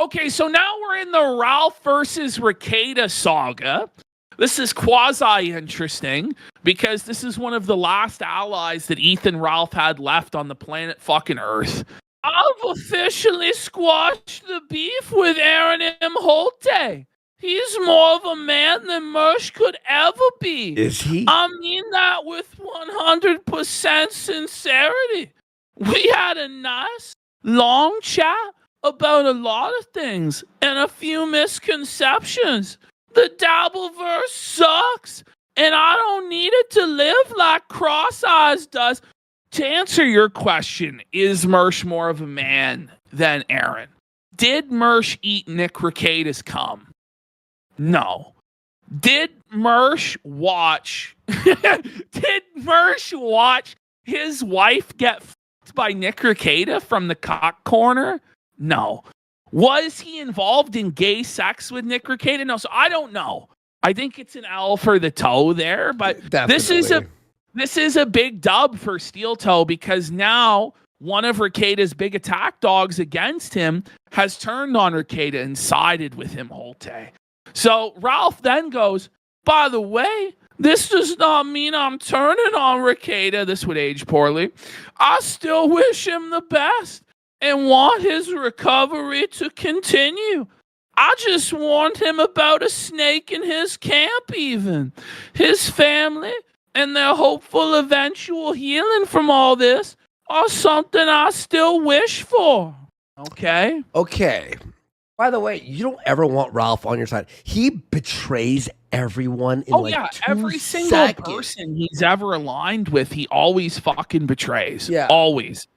Okay, so now we're in the Ralph versus Rekieta saga. This is quasi-interesting because this is one of the last allies that Ethan Ralph had left on the planet fucking Earth. I've officially squashed the beef with Aaron M. Holte. He's more of a man than Mersh could ever be. Is he? I mean that with 100% sincerity. We had a nice, long chat about a lot of things and a few misconceptions. The Dabbleverse sucks, and I don't need it to live like Cross Eyes does. To answer your question, is Mersh more of a man than Aaron? Did Mersh eat Nick Rekieta's cum? No. Did Mersh watch his wife get fucked by Nick Rekieta from the cock corner? No. Was he involved in gay sex with Nick Rekieta? No. So I don't know. I think it's an L for the toe there, but Definitely. this is a big dub for Steel Toe because now one of Rekieta's big attack dogs against him has turned on Rekieta and sided with him, Holte. So Ralph then goes, by the way, this does not mean I'm turning on Rekieta. This would age poorly. I still wish him the best and want his recovery to continue. I just warned him about a snake in his camp even. His family and their hopeful eventual healing from all this are something I still wish for. Okay? Okay. By the way, you don't ever want Ralph on your side. He betrays everyone in every single seconds. person he's ever aligned with, he always fucking betrays. Yeah. Always.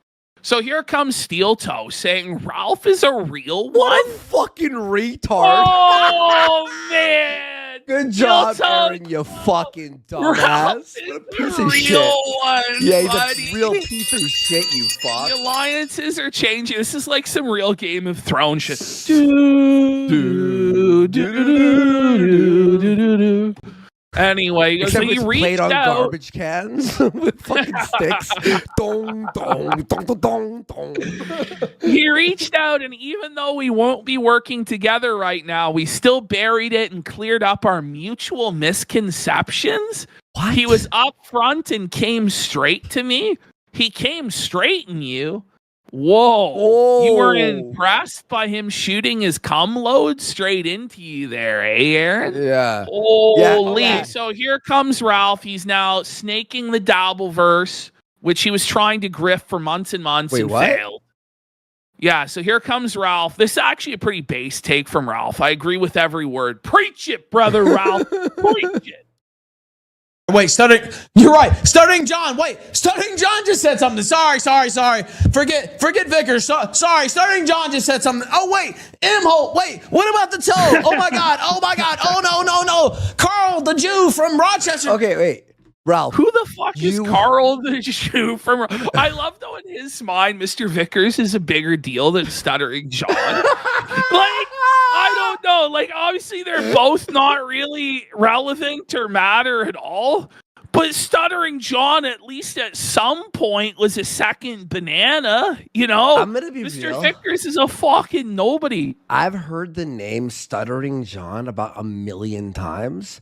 So here comes Steel Toe saying Ralph is a real one. What a fucking retard. Oh, man. Good job, Steel Toe. Aaron, you fucking Ralph dumbass. is What a the piece of real shit. one, Yeah, he's buddy. a real piece of shit, you fuck. The alliances are changing. This is like some real Game of Thrones shit. Anyway, so Except he it's reached played on out. garbage cans with fucking sticks. Dong, dong, dong, dong, dong, dong. He reached out, and even though we won't be working together right now, we still buried it and cleared up our mutual misconceptions. What? He was up front and came straight to me. He came straight in you. Whoa. You were impressed by him shooting his cum load straight into you there, eh, Aaron? Yeah. Holy. Yeah. So here comes Ralph. He's now snaking the Dabbleverse, which he was trying to grift for months and months and failed. Yeah, so here comes Ralph. This is actually a pretty base take from Ralph. I agree with every word. Preach it, brother Ralph. Preach it. Wait, Stuttering. You're right. Stuttering John. Wait, Stuttering John just said something. Sorry. Forget Vickers. Sorry, Stuttering John just said something. Oh, wait. M-Hole. Wait, what about the toe? Oh, my God. Oh, no. Carl, the Jew from Rochester. Okay, wait. Ralph. Who the fuck is Carl the Jew from... I love though in his mind, Mr. Vickers is a bigger deal than Stuttering John. I don't know. Like, obviously, they're both not really relevant or matter at all. But Stuttering John, at least at some point, was a second banana. You know? I'm going to be Mr. real. Vickers is a fucking nobody. I've heard the name Stuttering John about 1 million times.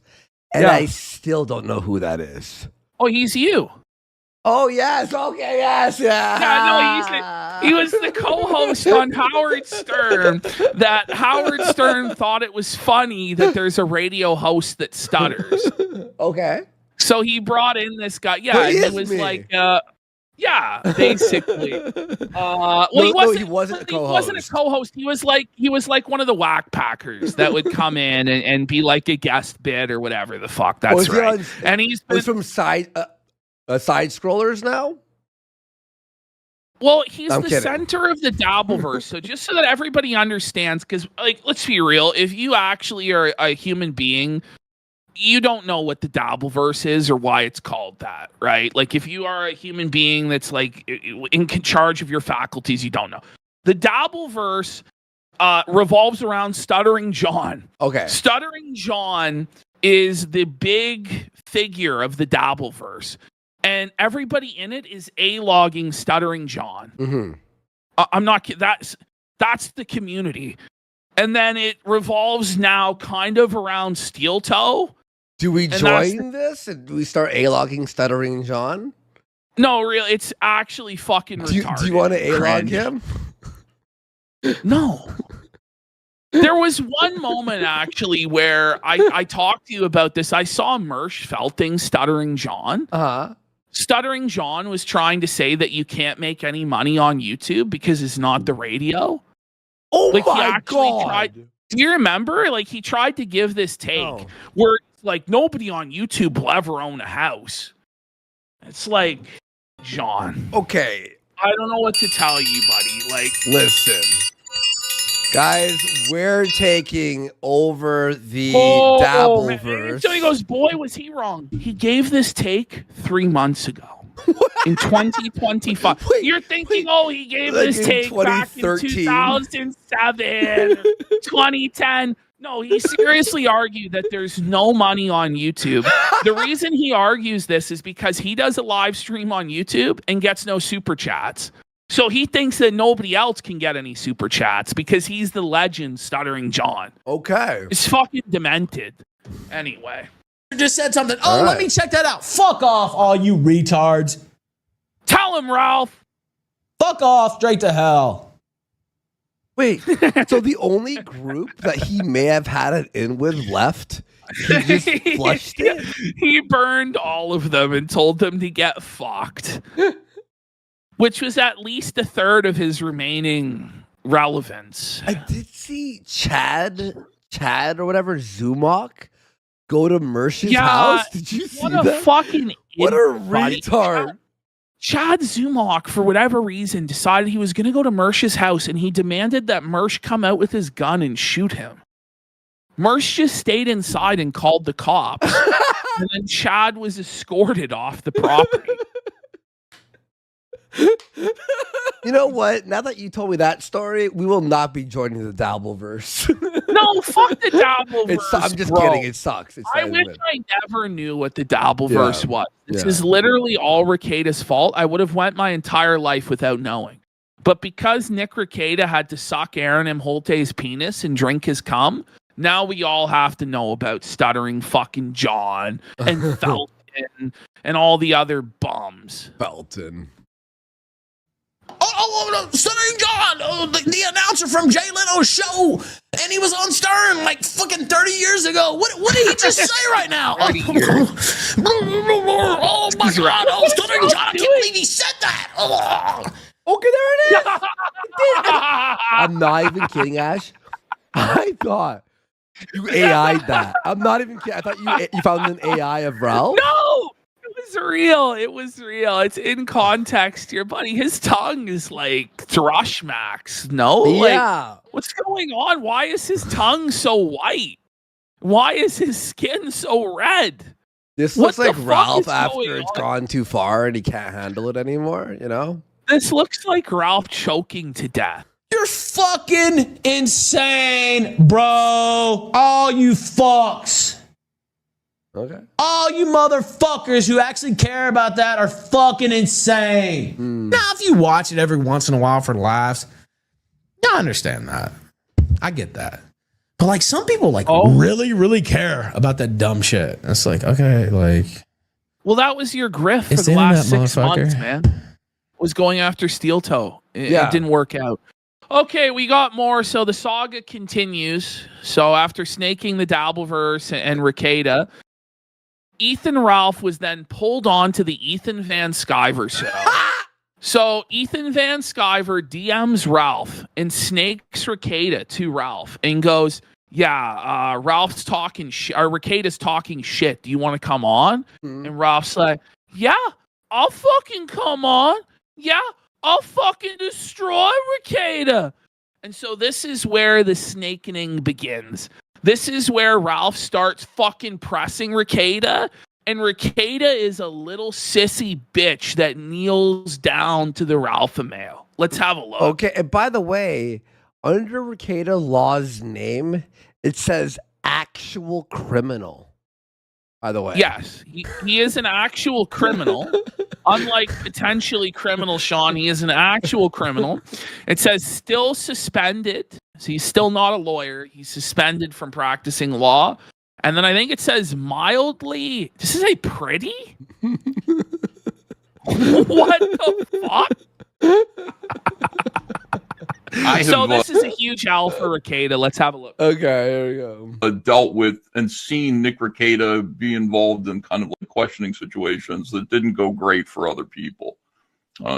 And I still don't know who that is. Oh, he's you. Oh, yes. Okay, yes. Yeah. Yeah, no, he was the co-host on Howard Stern that Howard Stern thought it was funny that there's a radio host that stutters. Okay. So he brought in this guy. Yeah, But he and is it was me. like, yeah, basically. He wasn't a co-host. He wasn't a co-host. He was like one of the whack packers that would come in and be like a guest bit or whatever the fuck. That's right. And he's from side scrollers now. Well, he's I'm the kidding. center of the Dabbleverse. So just so that everybody understands, because like, let's be real, if you actually are a human being, you don't know what the Dabbleverse is or why it's called that, right? Like if you are a human being that's like in charge of your faculties, you don't know. The Dabbleverse revolves around Stuttering John. Okay. Stuttering John is the big figure of the Dabbleverse. And everybody in it is A-logging Stuttering John. Mm-hmm. I'm not kidding. That's the community. And then it revolves now kind of around Steel Toe. Do we join this? And do we start A-logging Stuttering John? No, really, it's actually fucking retarded. Do you want to A-log him? No. There was one moment, actually, where I talked to you about this. I saw Mersh felting Stuttering John. Uh-huh. Stuttering John was trying to say that you can't make any money on YouTube because it's not the radio. Oh like, my God. Do you remember? Like, he tried to give this take where, like, nobody on YouTube will ever own a house. It's like, John. Okay. I don't know what to tell you, buddy. Like, listen. Guys, we're taking over the Dabbleverse. So he goes, boy, was he wrong. He gave this take 3 months ago. In 2025. You're thinking, he gave like this take back in 2007, 2010. No, he seriously argued that there's no money on YouTube. The reason he argues this is because he does a live stream on YouTube and gets no super chats. So he thinks that nobody else can get any super chats because he's the legend Stuttering John. Okay. It's fucking demented. Anyway. Just said something. Let me check that out. Fuck off, all you retards. Tell him, Ralph. Fuck off, straight to hell. Wait, so the only group that he may have had it in with left, he just flushed it? He burned all of them and told them to get fucked. Which was at least a third of his remaining relevance. I did see Chad or whatever, Zumok, go to Mersh's house. Did you see that? What a fucking what a retard. Chad Zumok, for whatever reason, decided he was going to go to Mersh's house and he demanded that Mersh come out with his gun and shoot him. Mersh just stayed inside and called the cops. And then Chad was escorted off the property. You know what? Now that you told me that story, we will not be joining the Dabbleverse. No, fuck the Dabbleverse. I'm just kidding. It sucks. I wish I never knew what the Dabbleverse was. This is literally all Rekieta's fault. I would have went my entire life without knowing. But because Nick Rekieta had to suck Aaron M. Holte's penis and drink his cum, now we all have to know about Stuttering fucking John and Felton and all the other bums. Felton. Stuttering John, the announcer from Jay Leno's show, and he was on Stern like fucking 30 years ago. What did he just say right now? Oh my God, Stuttering John, I can't believe he said that. Okay, there it is. I'm not even kidding, Ash. I thought you AI'd that. I'm not even kidding. I thought you found an AI of Ralph. No! It was real. It's in context here, buddy. His tongue is like thrush max. No? Yeah. Like, what's going on? Why is his tongue so white? Why is his skin so red? This looks like Ralph after it's gone too far and he can't handle it anymore, you know? This looks like Ralph choking to death. You're fucking insane, bro. All you fucks. Okay. All you motherfuckers who actually care about that are fucking insane. Now, if you watch it every once in a while for laughs, I understand that. I get that. But like some people really, really care about that dumb shit. It's like, okay, like. Well, that was your grift for the last 6 months, man. Was going after Steel Toe. It didn't work out. Okay, we got more. So the saga continues. So after snaking the Dabbleverse and Rekieta, Ethan Ralph was then pulled on to the Ethan Van Sciver show. So Ethan Van Sciver DMs Ralph and snakes Rekieta to Ralph and goes, Ralph's talking shit, or Rekieta's talking shit. Do you want to come on? And Ralph's like, yeah, I'll fucking come on. Yeah, I'll fucking destroy Rekieta. And so this is where the snakening begins. This is where Ralph starts fucking pressing Rekieta, and Rekieta is a little sissy bitch that kneels down to the Ralpha male. Let's have a look. Okay, and by the way, under Rekieta Law's name, it says actual criminal. by the way. Yes, he is an actual criminal. Unlike potentially criminal Sean, he is an actual criminal. It says still suspended. So he's still not a lawyer. He's suspended from practicing law. And then I think it says mildly. Does it say pretty? What the fuck? So this is a huge L for Rekieta. Let's have a look. Okay, here we go. Dealt with and seen Nick Rekieta be involved in kind of like questioning situations that didn't go great for other people.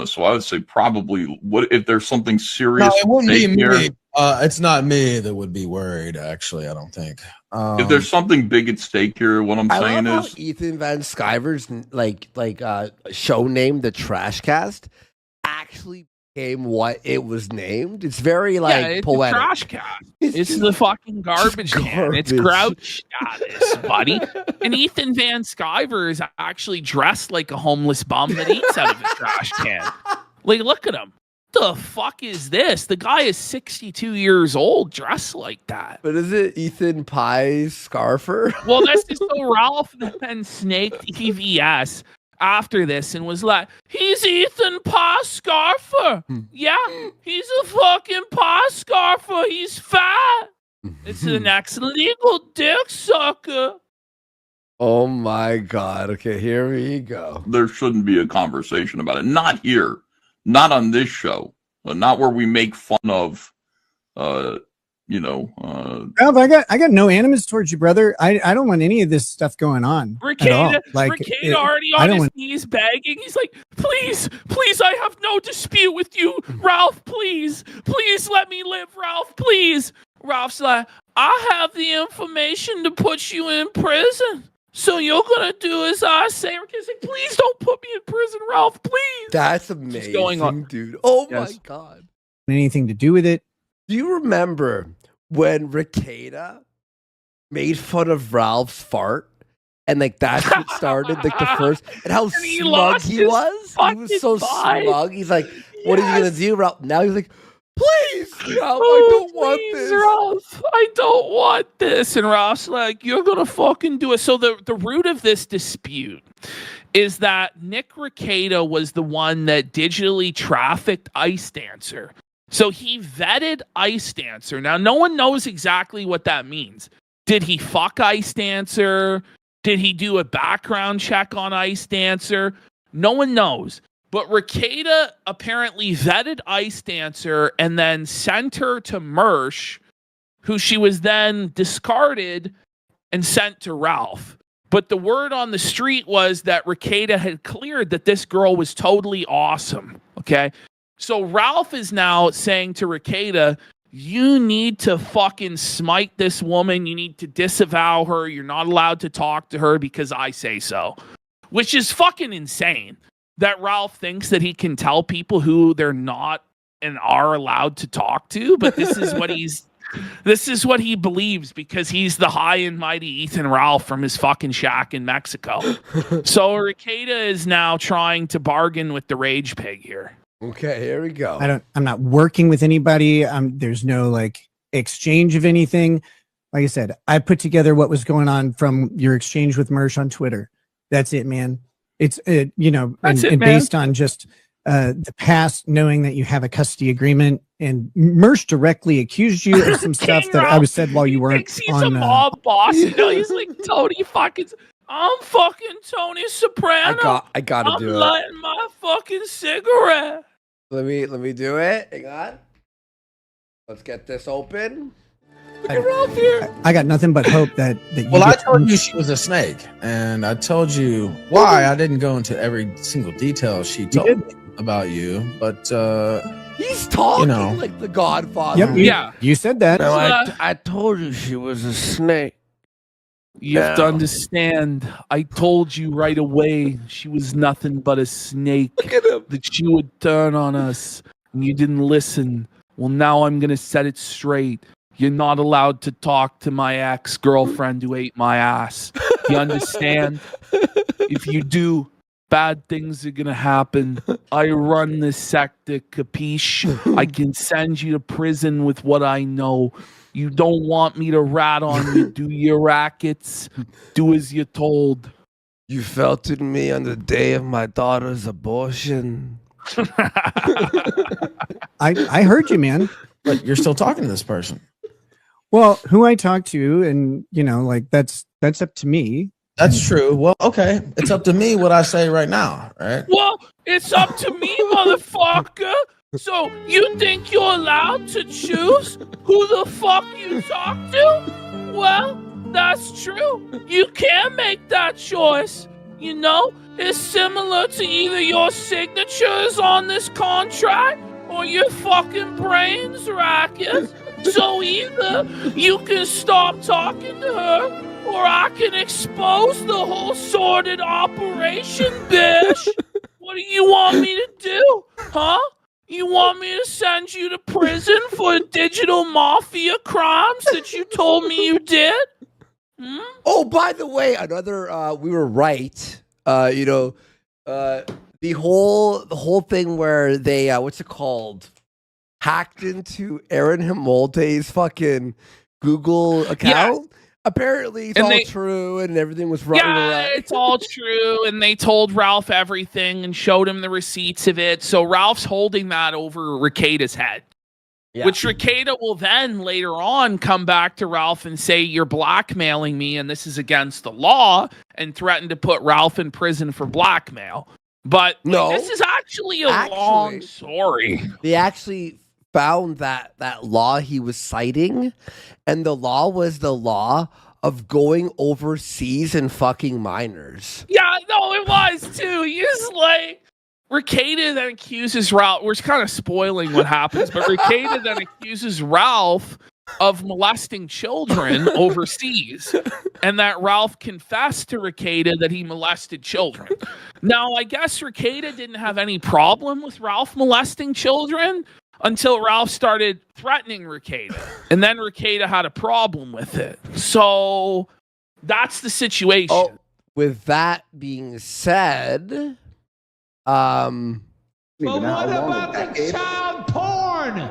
So I would say probably, what if there's something serious? No, it wouldn't be here, me. It's not me that would be worried. Actually, I don't think. If there's something big at stake here, what I'm saying love is how Ethan Van Sciver's show name, The Trash Cast, actually became what it was named. It's very it's poetic. The trash can. It's the fucking garbage can. It's grouch status, buddy. And Ethan Van Sciver is actually dressed like a homeless bum that eats out of a trash can. Like, look at him. The fuck is this? The guy is 62 years old, dressed like that. But is it Ethan Pie Scarfer? Well, that's just so Ralph then snaked EVS after this and was like, he's Ethan Pie Scarfer. Yeah, he's a fucking pie scarfer. He's fat. It's an excellent legal dick sucker. Oh my God. Okay, here we go. there shouldn't be a conversation about it. Not here. Not on this show. Not where we make fun of, Ralph, I got no animus towards you, brother. I don't want any of this stuff going on. Rekieta, Like, Rekieta already on his knees begging. He's like, please, I have no dispute with you, Ralph. Please let me live, Ralph. Please. Ralph's like, I have the information to put you in prison. So you're gonna do as I say. Rekieta's like, please don't put me in prison, Ralph. Please. That's amazing, going on. dude. Oh Yes. my God. anything to do with it. Do you remember when Rekieta made fun of Ralph's fart? And that's what started the first, and how he smug lost he his was. He was so fucking mind. smug. He's like, "What are you gonna do, Ralph?" Now he's like, "Please, Ralph, I Oh, don't want please, this." Ralph, I don't want this. And Ralph's like, you're going to fucking do it. So the root of this dispute is that Nick Rekieta was the one that digitally trafficked Ice Dancer. So he vetted Ice Dancer. Now, no one knows exactly what that means. Did he fuck Ice Dancer? Did he do a background check on Ice Dancer? No one knows. But Rekieta apparently vetted Ice Dancer and then sent her to Mersh, who she was then discarded and sent to Ralph. But the word on the street was that Rekieta had cleared that this girl was totally awesome. Okay. So Ralph is now saying to Rekieta, you need to fucking smite this woman. You need to disavow her. You're not allowed to talk to her because I say so. Which is fucking insane. That Ralph thinks that he can tell people who they're not and are allowed to talk to, but this is what he believes because he's the high and mighty Ethan Ralph from his fucking shack in Mexico. So Rekieta is now trying to bargain with the rage pig here. Okay, here we go. I'm not working with anybody. There's no exchange of anything. Like I said, I put together what was going on from your exchange with Mersh on Twitter. That's it, man. It's and based on just the past, knowing that you have a custody agreement, and Mersh directly accused you of some stuff that I was said while you weren't He's on. a mob boss, he's like Tony fucking. I'm fucking Tony Soprano. I gotta I'm do it. lighting my fucking cigarette. Let me do it. Hang on. Let's get this open. Look at Ralph here. I got nothing but hope that you. Well, I told you she was a snake, and I told you why. I didn't go into every single detail she told me about you, but He's talking like the Godfather. Yep, you said that. No, I told you she was a snake. You have to understand, I told you right away she was nothing but a snake. Look at him. That she would turn on us, and you didn't listen. Well, now I'm going to set it straight. You're not allowed to talk to my ex-girlfriend who ate my ass. You understand? If you do, bad things are going to happen. I run this sector, capiche? I can send you to prison with what I know. You don't want me to rat on you, do your rackets. Do as you're told. You felt in me on the day of my daughter's abortion. I heard you, man. But you're still talking to this person. Well, who I talk to, and like that's up to me. That's true. Well, okay. It's up to me what I say right now, right? Well, it's up to me, motherfucker. So you think you're allowed to choose who the fuck you talk to? Well, that's true. You can make that choice. It's similar to either your signatures on this contract or your fucking brains, Racket. So either you can stop talking to her or I can expose the whole sordid operation, bitch. What do you want me to do? Huh? You want me to send you to prison for digital mafia crimes that you told me you did? Oh, by the way, another we were right. The whole thing where they what's it called? Hacked into Aaron Himolde's fucking Google account. Yeah. Apparently it's all true and everything was running around. It's all true, and they told Ralph everything and showed him the receipts of it. So Ralph's holding that over Rekieta's head. Yeah. Which Rekieta will then later on come back to Ralph and say, you're blackmailing me and this is against the law, and threaten to put Ralph in prison for blackmail. But no, this is actually a long story. They actually found that law he was citing, and the law was the law of going overseas and fucking minors. Yeah, no, it was too. He's like, Rekieta then accuses Ralph. We're kind of spoiling what happens, but Rekieta then accuses Ralph of molesting children overseas, and that Ralph confessed to Rekieta that he molested children. Now, I guess Rekieta didn't have any problem with Ralph molesting children until Ralph started threatening Rekieta, and then Rekieta had a problem with it. So that's the situation. Oh, with that being said, but what about the child porn?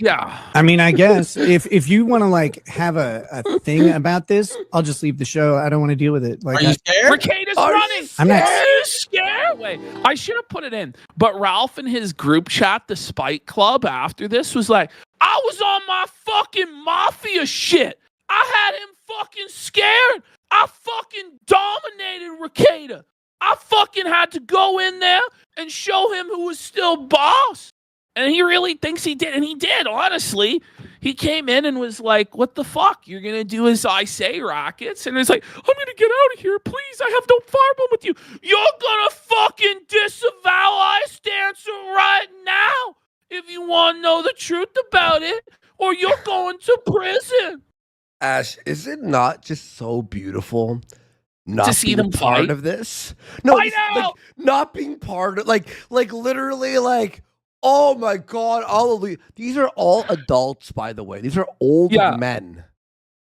Yeah. I mean, I guess if you want to like have a thing about this, I'll just leave the show. I don't want to deal with it. Like, are you scared? Rekieta's running. I'm not. Are you scared? Wait, I should have put it in. But Ralph in his group chat, the Spike Club, after this was like, I was on my fucking mafia shit. I had him fucking scared. I fucking dominated Rekieta. I fucking had to go in there and show him who was still boss. And he really thinks he did. And he did, honestly. He came in and was like, what the fuck? You're going to do as I say, Rockets? And it's like, I'm going to get out of here. Please, I have no problem with you. You're going to fucking disavow Ice Dancer right now if you want to know the truth about it, or you're going to prison. Ash, is it not just so beautiful not to see them part fight of this? No, I know. Like, not being part of like literally like, oh my God, these are all adults, by the way. These are old men.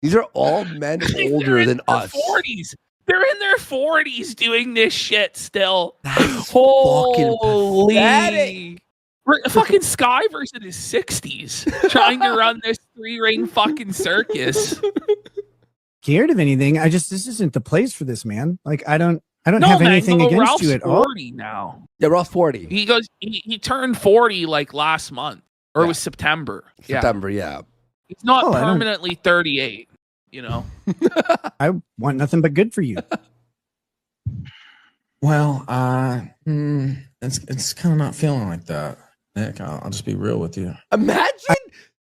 These are all men older than us. 40s. They're in their 40s doing this shit still. That's holy pathetic. Fucking Skyverse in his 60s trying to run this 3-ring fucking circus. Scared of anything? This isn't the place for this, man. Like, I don't have anything against Ralph's you at all. 40 now. Yeah, Ralph's 40. He goes. He turned 40 like last month, or it was September. September, yeah. He's not permanently 38. I want nothing but good for you. Well, it's kind of not feeling like that, Nick. I'll just be real with you. Imagine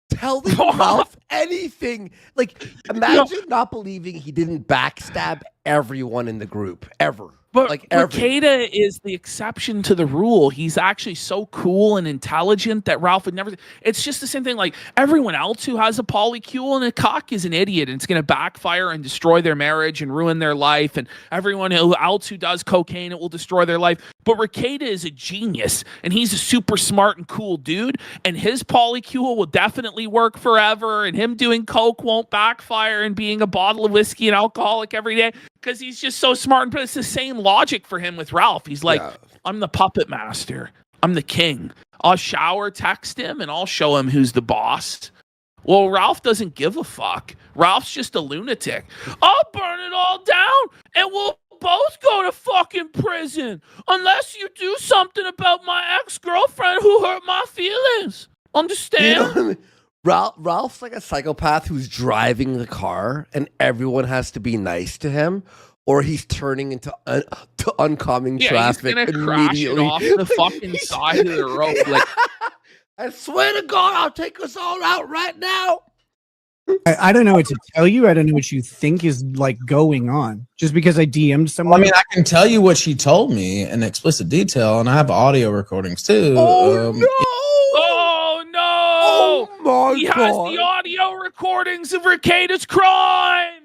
telling Ralph anything. Like, imagine not believing he didn't backstab everyone in the group ever. But like Rekieta is the exception to the rule. He's actually so cool and intelligent that Ralph would never. It's just the same thing. Like everyone else who has a polycule and a cock is an idiot, and it's going to backfire and destroy their marriage and ruin their life. And everyone else who does cocaine, it will destroy their life. But Rekieta is a genius, and he's a super smart and cool dude. And his polycule will definitely work forever. And him doing coke won't backfire and being a bottle of whiskey and alcoholic every day. Because he's just so smart, but it's the same logic for him with Ralph. He's like, I'm the puppet master. I'm the king. I'll text him, and I'll show him who's the boss. Well, Ralph doesn't give a fuck. Ralph's just a lunatic. I'll burn it all down and we'll both go to fucking prison unless you do something about my ex-girlfriend who hurt my feelings. Understand? You know what I mean? Ralph's like a psychopath who's driving the car and everyone has to be nice to him, or he's turning into oncoming traffic he's gonna crash it off the fucking side of the road. Like, I swear to God, I'll take us all out right now. I don't know what to tell you. I don't know what you think is like going on. Just because I DM'd someone. I mean, I can tell you what she told me in explicit detail, and I have audio recordings too. Oh no! Oh no! Oh my he God! has the audio recordings of Rekieta's crime.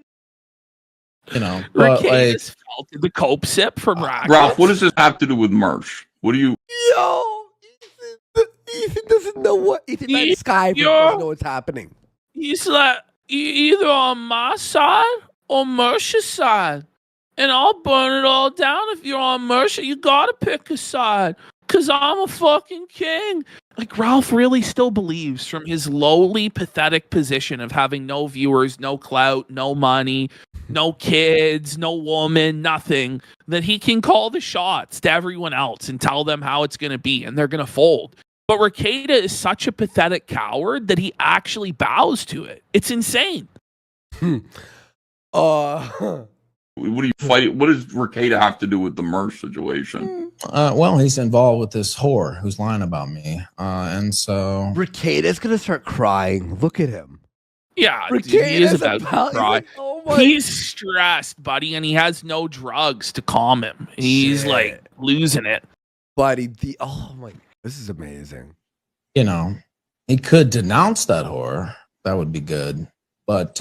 You know, but Rekieta's faulted the cope sip from Rackets. Ralph, what does this have to do with merch? What do you? Yo, Ethan doesn't know what. Ethan Sky doesn't know what's happening. He's like, either on my side or Mercer's side. And I'll burn it all down if you're on Mercer. You gotta pick a side. Because I'm a fucking king. Like, Ralph really still believes from his lowly, pathetic position of having no viewers, no clout, no money, no kids, no woman, nothing, that he can call the shots to everyone else and tell them how it's going to be, and they're going to fold. But Rekieta is such a pathetic coward that he actually bows to it. It's insane. What do you fight? What does Rekieta have to do with the merch situation? Well, he's involved with this whore who's lying about me, and so Rekieta's gonna start crying. Look at him. Yeah, dude, he is about to cry. Like, oh he's stressed, buddy, and he has no drugs to calm him. He's like losing it. Buddy, oh my, this is amazing. You know, he could denounce that whore. That would be good, but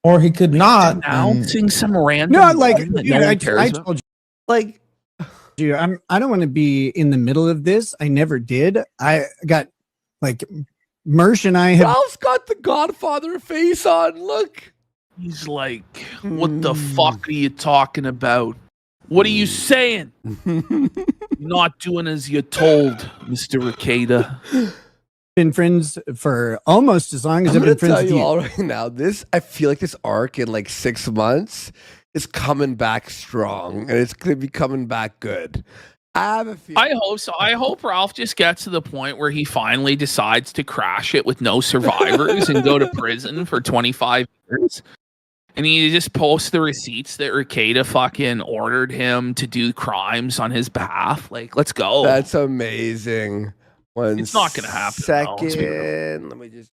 or he could not denouncing some random. No, like that dude, no one I cares told you, Like, dude, I don't want to be in the middle of this. I never did. I got like Mersh and I have. Ralph's got the Godfather face on. Look. He's like, what the fuck are you talking about? What are you saying? Not doing as you're told, Mr. Rekieta. Been friends for almost as long as I've been friends with you. All right now, I feel like this arc in like 6 months is coming back strong, and it's gonna be coming back good. I have a feeling. I hope so. I hope Ralph just gets to the point where he finally decides to crash it with no survivors and go to prison for 25 years. And he just posts the receipts that Rekieta fucking ordered him to do crimes on his behalf. Like, let's go. That's amazing. It's not going to happen. Second, let me just.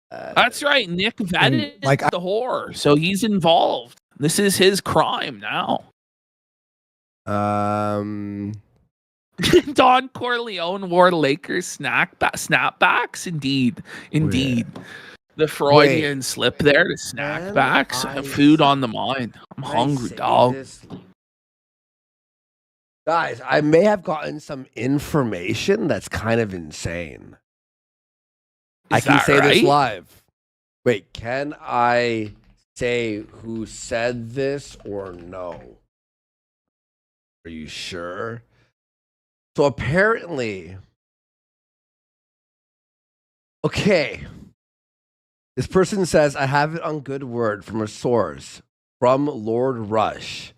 That's right. Nick vetted like the whore, so he's involved. This is his crime now. Don Corleone wore Lakers snapbacks. Indeed. The Freudian slip there to snackbacks. I have food on the mind. I'm hungry, dog. Guys, I may have gotten some information that's kind of insane. I can say this live. Wait, can I say who said this or no? Are you sure? So apparently, okay. This person says, I have it on good word from a source from Lord Rush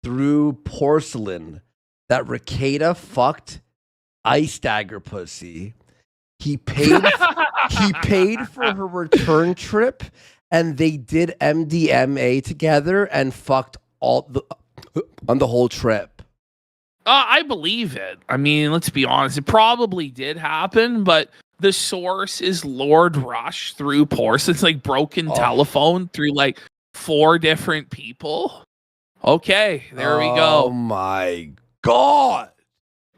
through porcelain that Rekieta fucked Ice Dagger pussy. He paid for her return trip, and they did MDMA together and fucked on the whole trip. I believe it. I mean, let's be honest. It probably did happen, but the source is Lord Rush through porcelain. It's like broken telephone through like 4 different people. Okay, there we go. Oh my God.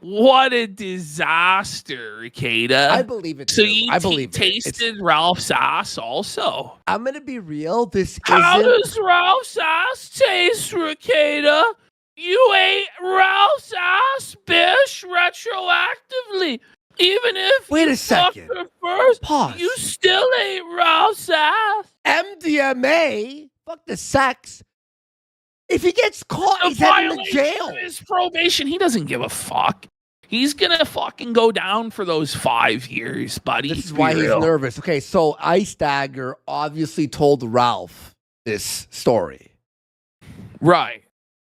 What a disaster, Rekieta. I believe it. So too. you I believe tasted Ralph's ass also. I'm going to be real. How does Ralph's ass taste, Rekieta? You ate Ralph's ass, bitch, retroactively. Even if Wait you a second. fucked her first, Pause. you still ate Ralph's ass. MDMA? Fuck the sex. If he gets caught, he's heading to jail. His probation, he doesn't give a fuck. He's gonna fucking go down for those 5 years, buddy. This is why he's nervous. Okay, so Ice Dagger obviously told Ralph this story. Right.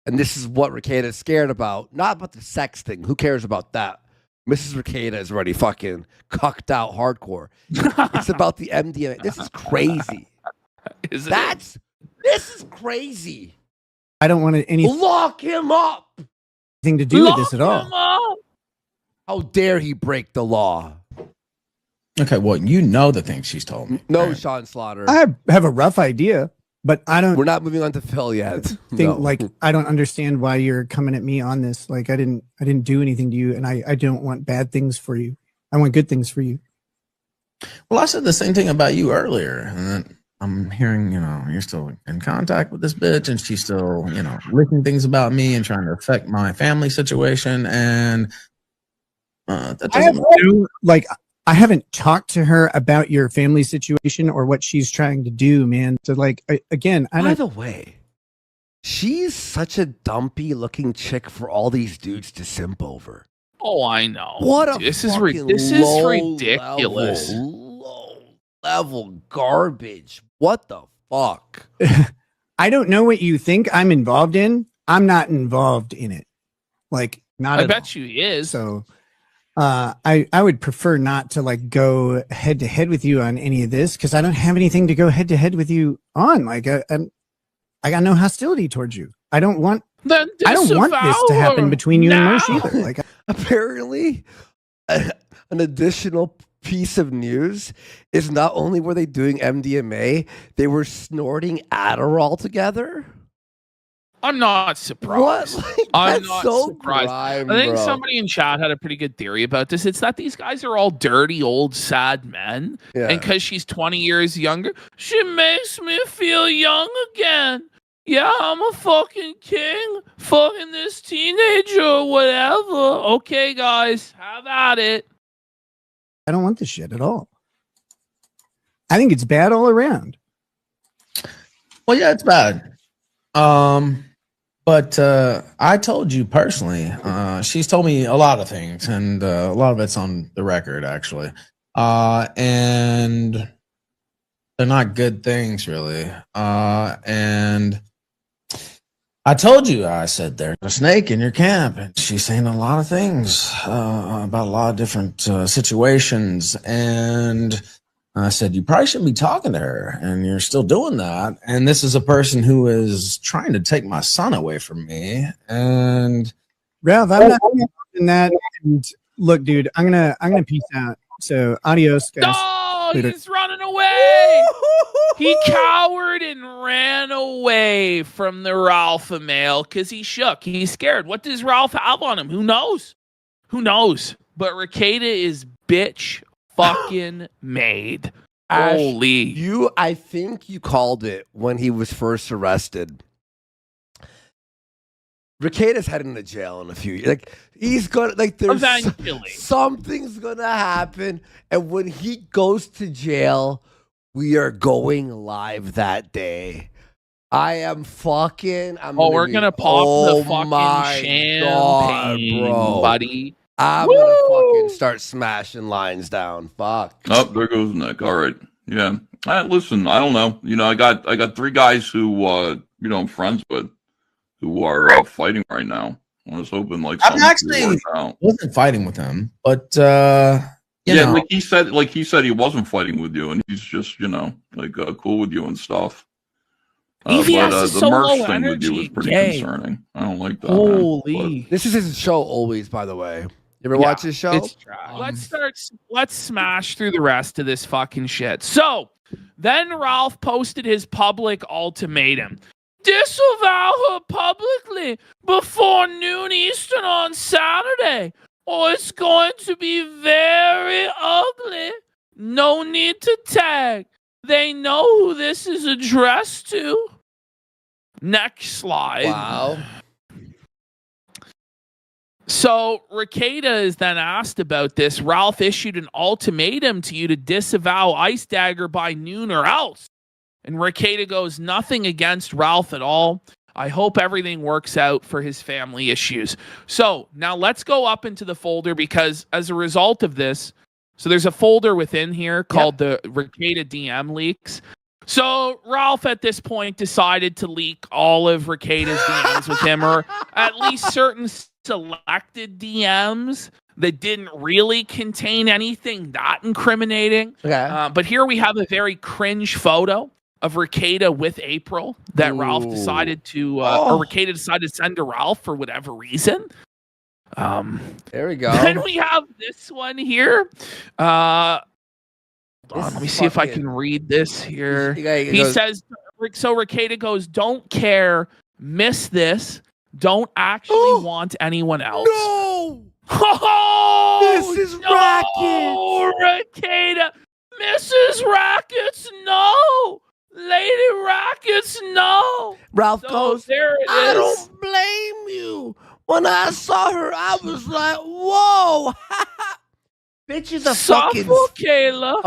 And this is what Rekieta is scared about. Not about the sex thing. Who cares about that? Mrs. Rekieta is already fucking cucked out hardcore. It's about the MDMA. This is crazy. This is crazy. I don't want anything Lock him up. to do with this at all. How dare he break the law? Okay, well, you know the things she's told me. No, right? Sean Slaughter. I have a rough idea, but I don't We're not moving on to Phil yet. think I don't understand why you're coming at me on this. Like I didn't do anything to you, and I don't want bad things for you. I want good things for you. Well, I said the same thing about you earlier, and then I'm hearing, you're still in contact with this bitch, and she's still, leaking things about me and trying to affect my family situation, and that doesn't. I haven't talked to her about your family situation or what she's trying to do, man. So, again, By the way, she's such a dumpy looking chick for all these dudes to simp over. Oh, I know. What a this is fucking ridiculous. Low level garbage. What the fuck? I don't know what you think I'm involved in. I'm not involved in it. Not I at bet all. you he is. So I would prefer not to go head to head with you on any of this because I don't have anything to go head to head with you on. I got no hostility towards you. I don't want this to happen between you and Mersh either. Apparently, an additional piece of news is not only were they doing MDMA, they were snorting Adderall together. I'm not surprised. What? I'm That's not so surprised. grime, I think bro. somebody in chat had a pretty good theory about this. It's that these guys are all dirty, old, sad men. Yeah. And because she's 20 years younger, she makes me feel young again. Yeah, I'm a fucking king. Fucking this teenager or whatever. Okay, guys, have at it. I don't want this shit at all. I think it's bad all around. Well, yeah, it's bad. But I told you personally, she's told me a lot of things, and a lot of it's on the record, actually. And they're not good things, really. And I told you, I said, there's a snake in your camp, and she's saying a lot of things about a lot of different situations. And I said, you probably shouldn't be talking to her, and you're still doing that. And this is a person who is trying to take my son away from me. And Ralph, I'm not in that. And look, dude, I'm gonna peace out. So adios, guys. Oh, Later. he's running away. He cowered and ran away from the Ralph male because he shook. He's scared. What does Ralph have on him? Who knows? Who knows? But Rekieta is bitch fucking made. Ash, Holy. I think you called it when he was first arrested. Rekieta's heading to jail in a few years. He's gonna there's Eventually. something's gonna happen, and when he goes to jail, we are going live that day. We're gonna pop the fucking champagne, buddy. I'm gonna fucking start smashing lines down. Fuck. Oh, there goes Nick. All right. Yeah. Listen, I don't know. I got 3 guys who I'm friends with who are fighting right now. I was hoping I'm something actually would work out. wasn't fighting with him, but you know. like he said he wasn't fighting with you, and he's just cool with you and stuff. EVS is the so Merch low thing with you energy. was pretty Yay. concerning. I don't like that. Holy. This is his show always, by the way. You ever watch his show? It's let's smash through the rest of this fucking shit. So then Ralph posted his public ultimatum. Disavow her publicly before noon Eastern on Saturday, or it's going to be very ugly. No need to tag. They know who this is addressed to. Next slide. Wow. So Rekieta is then asked about this. Ralph issued an ultimatum to you to disavow Ice Dagger by noon or else. And Rekieta goes, nothing against Ralph at all. I hope everything works out for his family issues. So now let's go up into the folder, because as a result of this, so there's a folder within here called the Rekieta DM leaks. So Ralph at this point decided to leak all of Rekieta's DMs with him, or at least certain selected DMs that didn't really contain anything that incriminating. Okay. But here we have a very cringe photo of Rekieta with April that Ralph decided to, or Rekieta decided to send to Ralph for whatever reason. There we go. Then we have this one here. Let me see if I can read this here. He says, so Rekieta goes, don't care, miss this, don't actually want anyone else. No! Oh, Mrs. no, Rekieta. Mrs. Rackets, no. Lady Rackets, no. Ralph So goes, there it I is. don't blame you. When I saw her, I was like, whoa. Bitch is a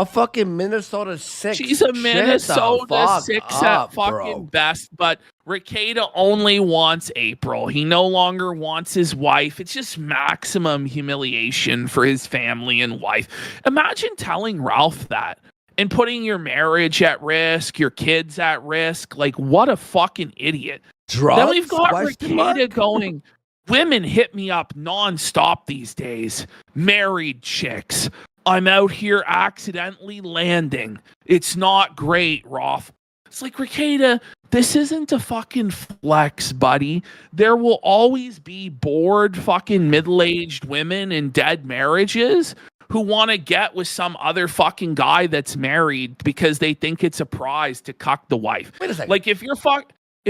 fucking Minnesota 6. She's a Minnesota 6 at fucking best, but Rekieta only wants April. He no longer wants his wife. It's just maximum humiliation for his family and wife. Imagine telling Ralph that and putting your marriage at risk, your kids at risk. Like, what a fucking idiot. Drugs? Then we've got Rekieta going, women hit me up nonstop these days. Married chicks. I'm out here accidentally landing. It's not great, Roth. It's like, Rekieta, this isn't a fucking flex, buddy. There will always be bored fucking middle-aged women in dead marriages who want to get with some other fucking guy that's married because they think it's a prize to cuck the wife. Wait a second. Like, if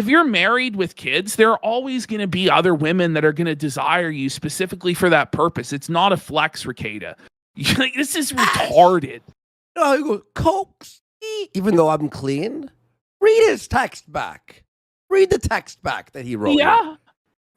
you're married with kids, there are always going to be other women that are going to desire you specifically for that purpose. It's not a flex, Rekieta. Like, this is retarded. No, he goes, Cokes. Even though I'm clean, read his text back. Read the text back that he wrote. Yeah,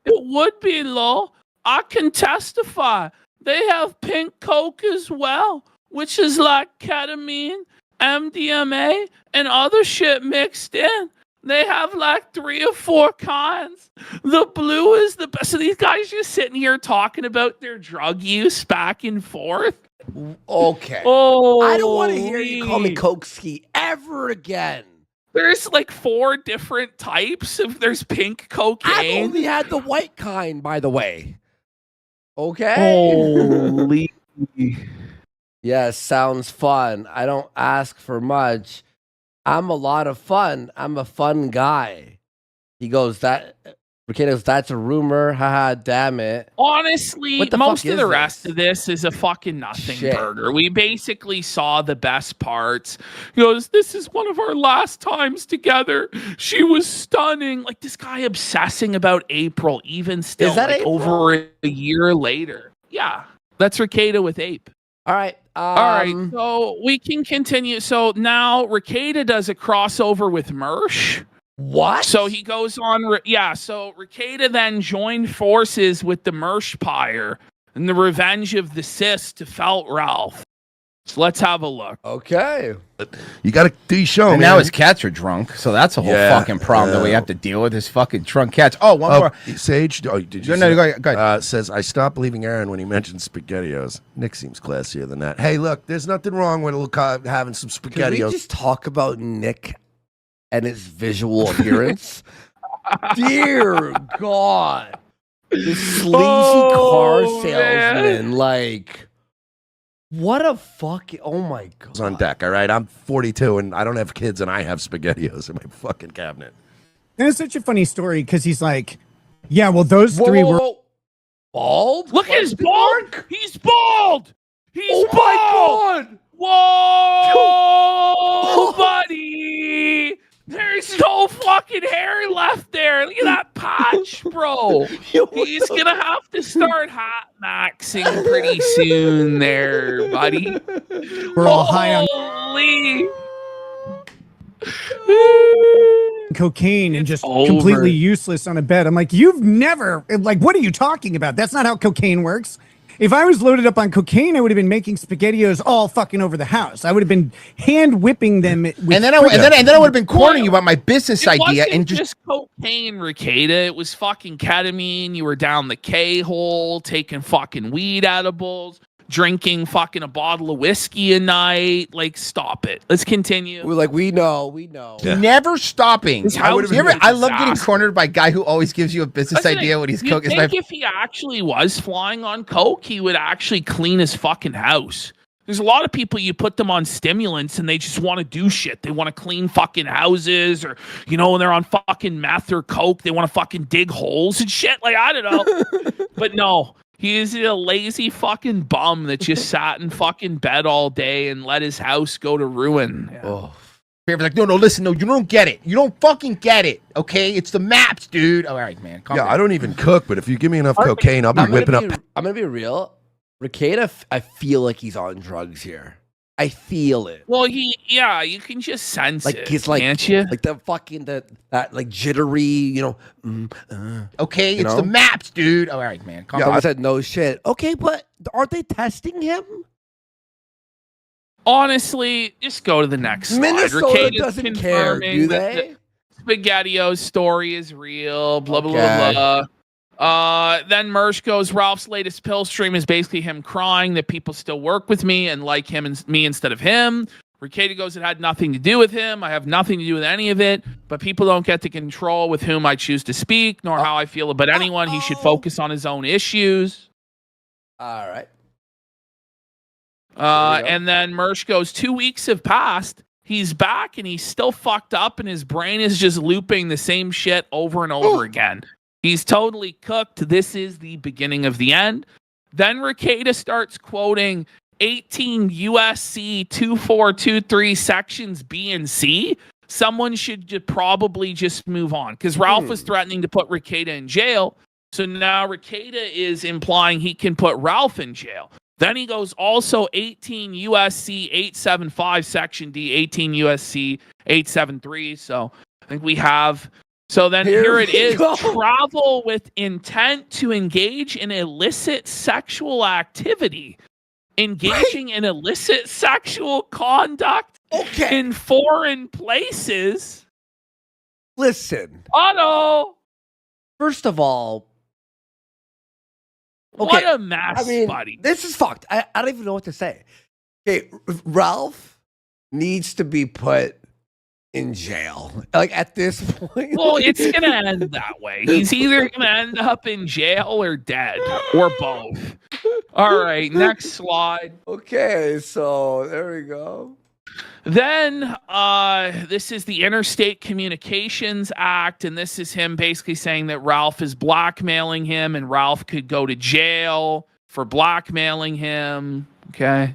it would be, Lo. I can testify. They have pink coke as well, which is like ketamine, MDMA, and other shit mixed in. They have like 3 or 4 kinds. The blue is the best. So these guys just sitting here talking about their drug use back and forth. Okay. Oh, I don't want to hear you call me Kokeski ever again. There's like 4 different types of. There's pink cocaine. I've only had the white kind, by the way. Okay. Holy. Yes, sounds fun. I don't ask for much. I'm a lot of fun. I'm a fun guy. He goes, Rekieta goes, that's a rumor. Haha, damn it. Honestly, most of the rest of this is a fucking nothing Shit. burger. We basically saw the best parts. He goes, this is one of our last times together. She was stunning. Like, this guy obsessing about April, even still, Is that like, April? over a year later. Yeah, that's Rekieta with Ape. All right. All right, so we can continue. So now Rekieta does a crossover with Mersh. What? So he goes on, so Rekieta then joined forces with the Mershpire and the Revenge of the Sis to Felt Ralph. So let's have a look. Okay. You got to do your show, And man. now his cats are drunk, so that's a whole fucking problem that we have to deal with. His fucking drunk cats. Oh, one more. Sage, did you No, say- go ahead. says, I stopped believing Aaron when he mentioned SpaghettiOs. Nick seems classier than that. Hey, look, there's nothing wrong with having some Can we SpaghettiOs. just talk about Nick and his visual appearance? Dear God. This sleazy car salesman, like... What a fucking... Oh, my God. It's on deck, all right? I'm 42, and I don't have kids, and I have SpaghettiOs in my fucking cabinet. And it's such a funny story because he's like, yeah, well, those 3 were... Bald? Look at his bald. He's bald. He's bald. My God. Whoa, buddy. There's no fucking hair left there. Look at that patch, bro. He's going to have to start hot maxing pretty soon there, buddy. We're all high on Holy. cocaine and just over. completely useless on a bed. I'm like, you've never, like, what are you talking about? That's not how cocaine works. If I was loaded up on cocaine, I would have been making SpaghettiOs all fucking over the house. I would have been hand whipping them. And then I would have been cornering you about my business idea and just cocaine, Rekieta. It was fucking ketamine. You were down the K-hole, taking fucking weed edibles, drinking fucking a bottle of whiskey a night. Like, stop it. Let's continue. We're like, we know. Yeah. Never stopping. I love getting cornered by a guy who always gives you a business idea when he's coke. If he actually was flying on coke, he would actually clean his fucking house. There's a lot of people, you put them on stimulants and they just want to do shit. They want to clean fucking houses, or, you know, when they're on fucking meth or coke, they want to fucking dig holes and shit. Like, I don't know. But no. He is a lazy fucking bum that just sat in fucking bed all day and let his house go to ruin. Yeah. Oh. Like, no, listen, you don't get it. You don't fucking get it, okay? It's the maps, dude. All right, man. Calm down. I don't even cook, but if you give me enough cocaine, I'll be whipping up. I'm going to be real. Rekieta, I feel like he's on drugs here. I feel it. Well, you can just sense it. He's like, can't you? Like the fucking that like jittery, you know. Okay, it's the maps, dude. All right, man. Calm down. I said no shit. Okay, but aren't they testing him? Honestly, just go to the next slide. Minnesota doesn't care, do they? SpaghettiO's story is real. Blah blah blah blah. Then Mersh goes, Ralph's latest pill stream is basically him crying that people still work with me and like him and me instead of him. Rekieta goes, it had nothing to do with him. I have nothing to do with any of it, but people don't get to control with whom I choose to speak, nor how I feel about anyone. He should focus on his own issues. All right. And then Mersh goes, 2 weeks have passed. He's back and he's still fucked up and his brain is just looping the same shit over and over again. He's totally cooked. This is the beginning of the end. Then Rekieta starts quoting 18 USC 2423 sections B and C. Someone should probably just move on because Ralph was threatening to put Rekieta in jail. So now Rekieta is implying he can put Ralph in jail. Then he goes also 18 USC 875 section D, 18 USC 873. So I think we have. So then here it is. Travel with intent to engage in illicit sexual activity. Engaging in illicit sexual conduct in foreign places. Listen. Oh, no. First of all, what a mess, buddy. This is fucked. I don't even know what to say. Okay, Ralph needs to be put in jail. Like, at this point. Well, it's going to end that way. He's either going to end up in jail or dead, or both. All right, next slide. Okay, so there we go. Then this is the Interstate Communications Act, and this is him basically saying that Ralph is blackmailing him, and Ralph could go to jail for blackmailing him. Okay.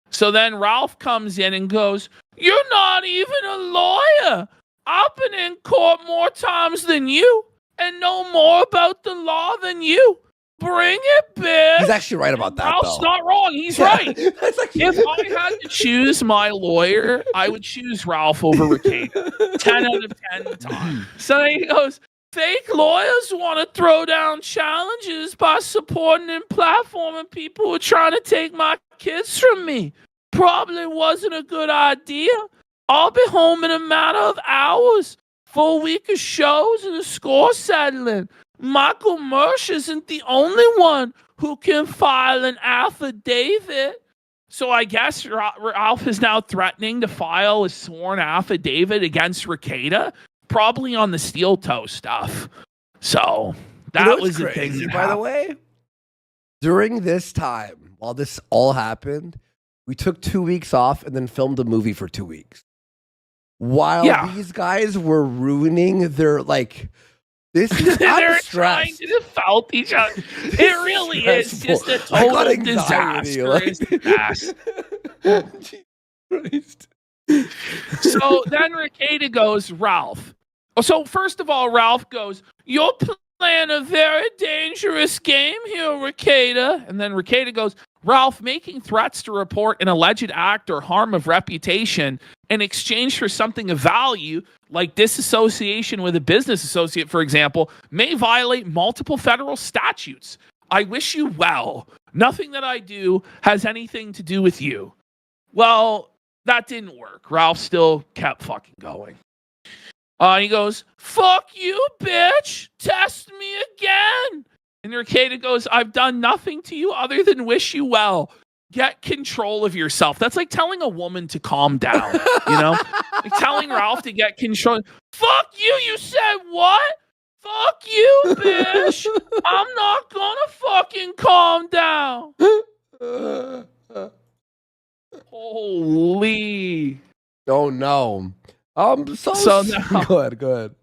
So then Ralph comes in and goes, "You're not even a lawyer. I've been in court more times than you and know more about the law than you. Bring it, bitch." He's actually right about that, Ralph's not wrong. He's right. If I had to choose my lawyer, I would choose Ralph over Rekieta. 10 out of 10 times. So he goes, "Fake lawyers want to throw down challenges by supporting and platforming people who are trying to take my kids from me. Probably wasn't a good idea. I'll be home in a matter of hours. Full week of shows and a score settling. Michael Mersh isn't the only one who can file an affidavit." So I guess Ralph is now threatening to file a sworn affidavit against Rekieta, probably on the steel toe stuff. So that was the thing. By the way, during this time, while this all happened, we took 2 weeks off and then filmed a movie for 2 weeks. While these guys were ruining their, like, this is they're trying to felt each other. It really is just a total disastrous mess. So then Rekieta goes, Ralph. So first of all, Ralph goes, "You're playing a very dangerous game here, Rekieta." And then Rekieta goes, "Ralph, making threats to report an alleged act or harm of reputation in exchange for something of value, like disassociation with a business associate, for example, may violate multiple federal statutes. I wish you well. Nothing that I do has anything to do with you. Well, that didn't work. Ralph still kept fucking going. He goes, fuck you, bitch. Test me again. And Rekieta goes, I've done nothing to you other than wish you well. Get control of yourself. That's like telling a woman to calm down, you know? Like telling Ralph to get control. Fuck you, you said what? Fuck you, bitch. I'm not gonna fucking calm down. Holy. Oh, no. I'm so now, good.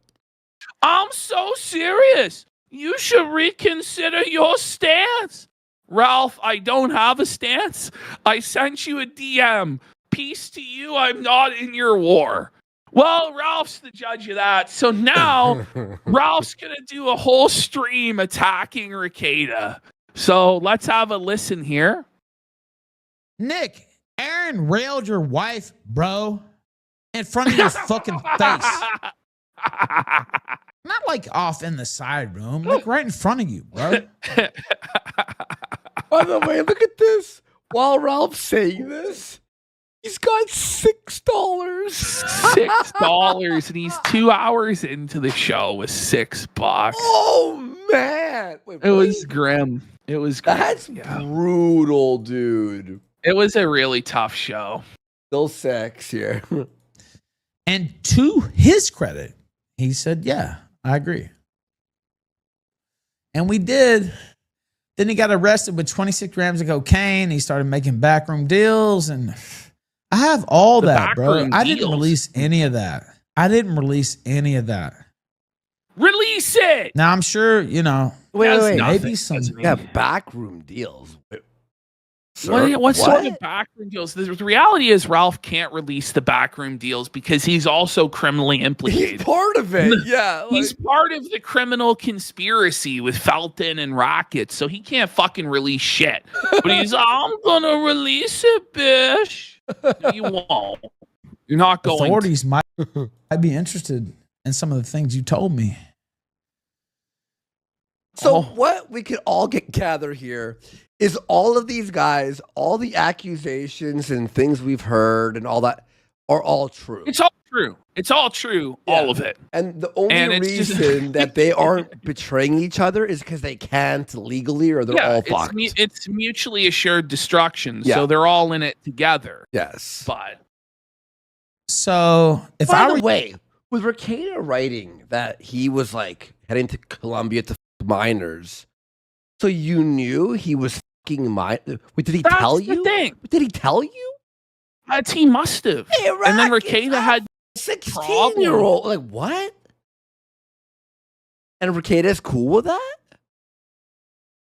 I'm so serious. You should reconsider your stance. Ralph, I don't have a stance. I sent you a DM. Peace to you. I'm not in your war. Well, Ralph's the judge of that. So now Ralph's going to do a whole stream attacking Rekieta. So let's have a listen here. Nick, Aaron railed your wife, bro, in front of your fucking face. Not like off in the side room, like right in front of you, bro. By the way, look at this. While Ralph's saying this, he's got $6. $6, and he's 2 hours into the show with $6. Oh man, it was grim. It was grim. That's brutal, dude. It was a really tough show. Still 6 here. And to his credit, he said, yeah, I agree. And we did. Then he got arrested with 26 grams of cocaine. He started making backroom deals. And I have all that, bro. I didn't release any of that. Release it. Now, I'm sure, you know. Wait. Maybe some. Yeah, backroom deals. What sort of backroom deals? The reality is Ralph can't release the backroom deals because he's also criminally implicated. He's part of it, yeah. He's part of the criminal conspiracy with Felton and Rocket, so he can't fucking release shit. But he's, I'm gonna release it, bitch. No, you won't. You're not going. Authorities might be interested in some of the things you told me. So what we could all gather here is all of these guys, all the accusations and things we've heard and all that are all true. It's all true. It's all true. Yeah. All of it. And the only reason that they aren't betraying each other is because they can't legally or they're all fucked. It's mutually assured destruction. Yeah. So they're all in it together. Yes. But. So if By the way, with Rekieta writing that he was like heading to Colombia to minors, so you knew he was fucking Wait, did he tell you? Thing. Did he tell you? He must have. Hey, and then Rekieta had 16-year-old. Like what? And Rekieta's cool with that?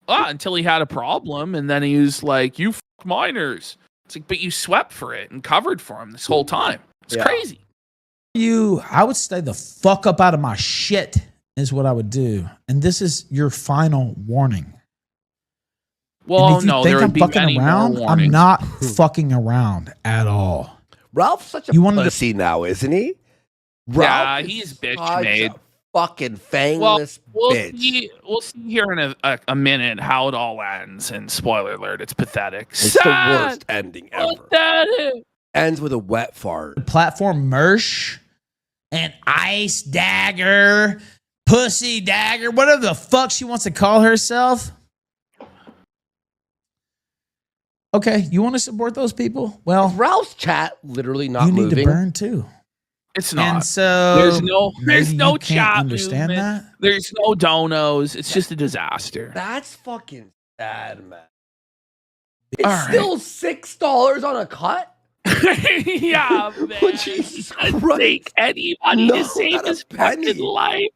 Until he had a problem, and then he was like, "You fuck minors." It's like, but you swept for it and covered for him this whole time. It's crazy. I would stay the fuck up out of my shit. Is what I would do, and this is your final warning. Well, no, there would be fucking around. I'm not fucking around at all. Ralph's such a pussy now, isn't he? Yeah, he's bitch made. Fucking fangless bitch. We'll see here in a minute how it all ends. And spoiler alert, it's pathetic. It's the worst ending ever. Pathetic. Ends with a wet fart. Platform Mersh and Ice Dagger. Pussy Dagger, whatever the fuck she wants to call herself. Okay, you want to support those people? Well, Ralph's chat literally not moving. You need to burn too. It's not. And so there's no chat understand movement. That? There's no donos. It's just a disaster. That's fucking sad, man. It's still $6 on a cut? Yeah, man. Oh, Jesus Christ. Take anybody to save his fucking life.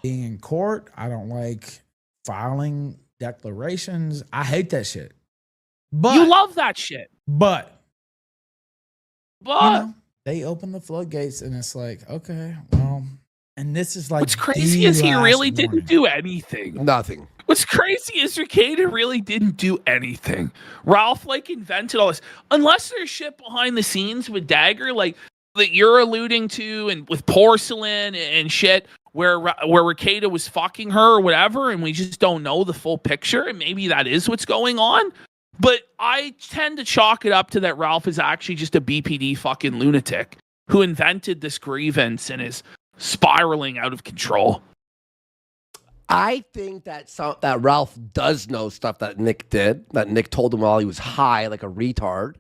Being in court, I don't like filing declarations. I hate that shit. But you love that shit. But you know, they open the floodgates and it's like, okay, well, and this is like what's crazy is he really didn't do anything. Nothing. What's crazy is Rekieta really didn't do anything. Ralph like invented all this. Unless there's shit behind the scenes with Dagger, like that you're alluding to, and with porcelain and shit, where Rekieta was fucking her or whatever, and we just don't know the full picture, and maybe that is what's going on. But I tend to chalk it up to that Ralph is actually just a BPD fucking lunatic who invented this grievance and is spiraling out of control. I think that Ralph does know stuff that Nick did, that Nick told him while he was high, like a retard.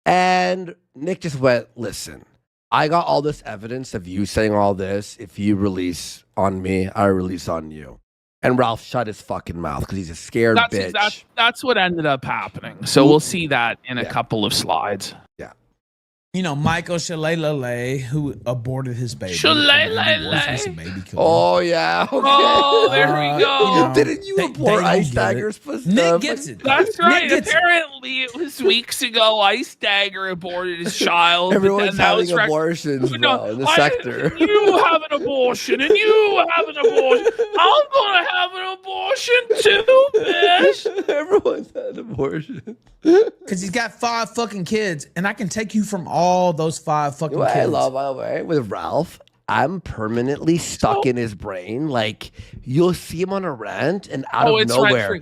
And Nick just went, listen, I got all this evidence of you saying all this. If you release on me, I release on you. And Ralph shut his fucking mouth because he's a scared bitch. That's what ended up happening. So we'll see that in a couple of slides. Yeah. You know, Michael Shalalele, who aborted his baby. Shalalele. Oh, yeah. Okay. Oh, there we go. Didn't you abort Ice Dagger's pussy? Nick gets it. That's right. Apparently, it was weeks ago. Ice Dagger aborted his child. Everyone's having abortions, bro, in the sector. You have an abortion, and you have an abortion. I'm going to have an abortion, too, bitch. Everyone's had an abortion. Because he's got 5 fucking kids, and I can take you from all those 5 fucking kids. I love, by the way, with Ralph, I'm permanently stuck in his brain. Like, you'll see him on a rant, and out of nowhere,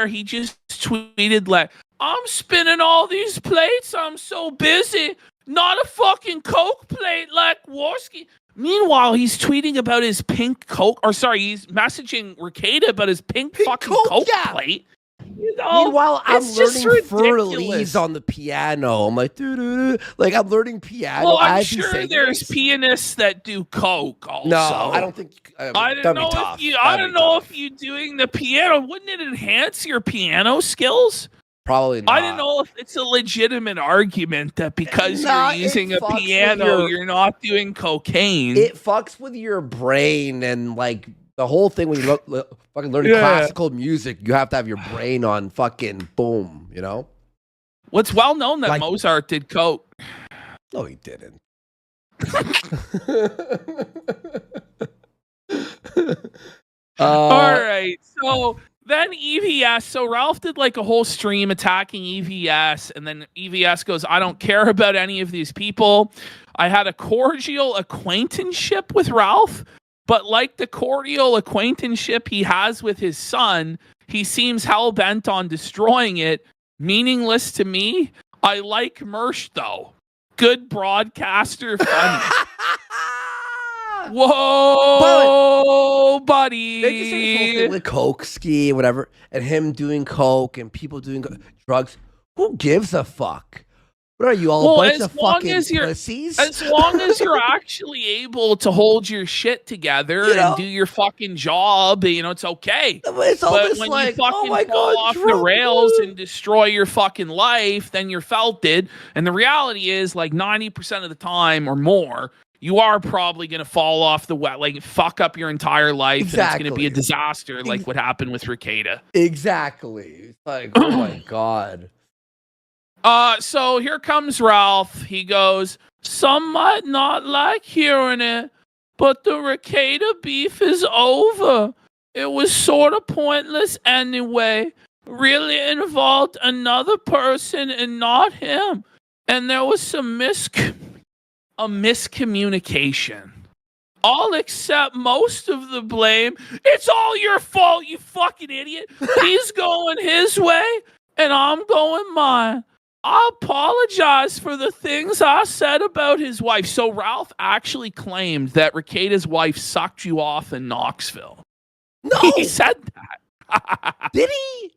he just tweeted like, I'm spinning all these plates. I'm so busy. Not a fucking Coke plate like Warski. Meanwhile, he's tweeting about his pink Coke, he's messaging Rekieta about his pink fucking Coke plate. You know, meanwhile, I'm learning Fur-Elise on the piano. I'm like, like I'm learning piano. Well, I'm sure there's pianists that do Coke also. No, I don't think. I don't know if you doing the piano, wouldn't it enhance your piano skills? Probably not. I don't know if it's a legitimate argument that because you're using a piano, you're not doing cocaine. It fucks with your brain and like the whole thing when you fucking learning classical music, you have to have your brain on fucking boom, you know? What's well known that Mozart did coke. No, he didn't. All right, so then EVS, so Ralph did like a whole stream attacking EVS, and then EVS goes, I don't care about any of these people. I had a cordial acquaintanceship with Ralph, but like the cordial acquaintanceship he has with his son, he seems hell-bent on destroying it. Meaningless to me. I like Mersh, though. Good broadcaster, funny. Whoa, buddy. They just say this whole thing with Coke, ski, whatever, and him doing Coke and people doing drugs. Who gives a fuck? What are you, all a bunch of fucking pussies? As long as you're actually able to hold your shit together and do your fucking job, you know, it's okay. It's all but when you fucking fall off the rails and destroy your fucking life, then you're felted. And the reality is, like 90% of the time or more, you are probably going to fall off the like fuck up your entire life. Exactly. And it's going to be a disaster like what happened with Rekieta. Exactly. It's like, oh my God. So here comes Ralph. He goes, some might not like hearing it, but the Rekieta beef is over. It was sort of pointless anyway. Really involved another person and not him. And there was some miscommunication. I'll accept most of the blame. It's all your fault, you fucking idiot. He's going his way, and I'm going mine. I apologize for the things I said about his wife. So Ralph actually claimed that Rekieta's wife sucked you off in Knoxville. No! He said that. Did he?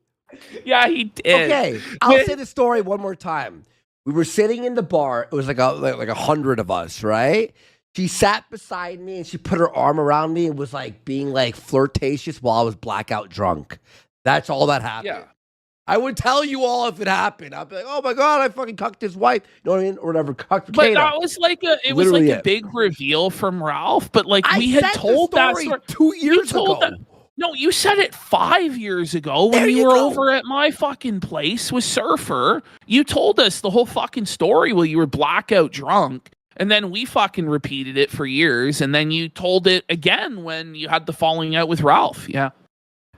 Yeah, he did. Okay, I'll say the story one more time. We were sitting in the bar. It was like 100 of us, right? She sat beside me and she put her arm around me and was like being like flirtatious while I was blackout drunk. That's all that happened. Yeah. I would tell you all if it happened. I'd be like, oh my God, I fucking cucked his wife. You know what I mean? Or whatever. Cucked But that was like a big reveal from Ralph. But like we had told that story 2 years ago. No, you said it 5 years ago when you were over at my fucking place with Surfer. You told us the whole fucking story while you were blackout drunk. And then we fucking repeated it for years. And then you told it again when you had the falling out with Ralph. Yeah.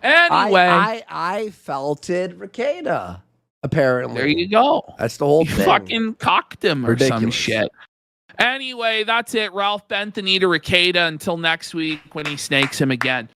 Anyway. I felt it, Rekieta. Apparently. There you go. That's the whole You thing. fucking cocked him or some Ridiculous. shit. Anyway, that's it. Ralph Bentonita Rekieta until next week when he snakes him again.